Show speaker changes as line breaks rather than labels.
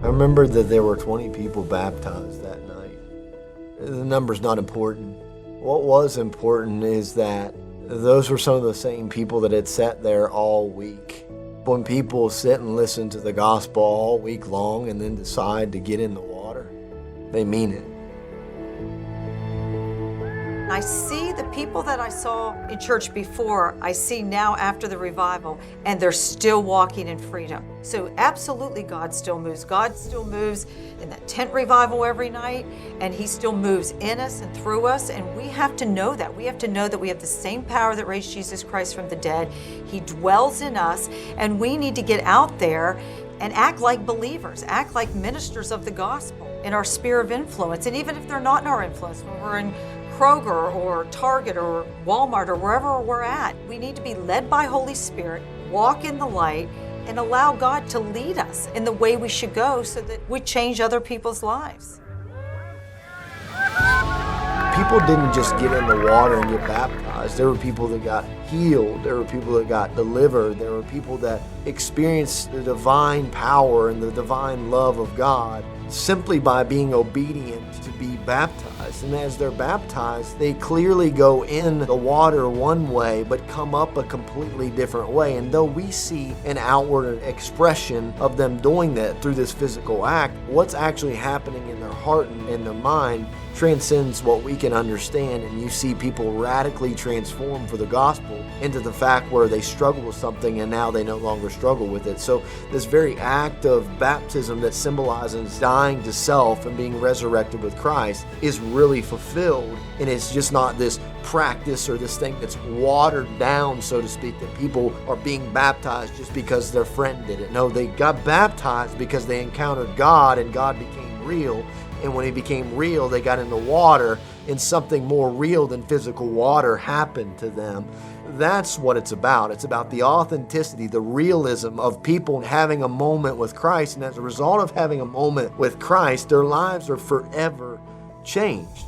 I remember that there were 20 people baptized that night. The number's not important. What was important is that those were some of the same people that had sat there all week. When people sit and listen to the gospel all week long and then decide to get in the water, they mean it.
I see the people that I saw in church before, I see now after the revival, and they're still walking in freedom. So absolutely God still moves. God still moves in that tent revival every night, and He still moves in us and through us, and we have to know that. We have to know that we have the same power that raised Jesus Christ from the dead. He dwells in us, and we need to get out there and act like believers, act like ministers of the gospel in our sphere of influence. And even if they're not in our influence, when we're in Kroger or Target or Walmart or wherever we're at, we need to be led by Holy Spirit, walk in the light, and allow God to lead us in the way we should go so that we change other people's lives.
People didn't just get in the water and get baptized. There were people that got healed. There were people that got delivered. There were people that experienced the divine power and the divine love of God simply by being obedient to be baptized. And as they're baptized, they clearly go in the water one way, but come up a completely different way. And though we see an outward expression of them doing that through this physical act, what's actually happening in their heart and in their mind transcends what we can understand. And you see people radically transform for the gospel into the fact where they struggle with something and now they no longer struggle with it. So this very act of baptism that symbolizes dying to self and being resurrected with Christ is really fulfilled, and it's just not this practice or this thing that's watered down, so to speak, that people are being baptized just because their friend did it. No, they got baptized because they encountered God and God became real. And when He became real, they got in the water, and something more real than physical water happened to them. That's what it's about. It's about the authenticity, the realism of people having a moment with Christ. And as a result of having a moment with Christ, their lives are forever changed.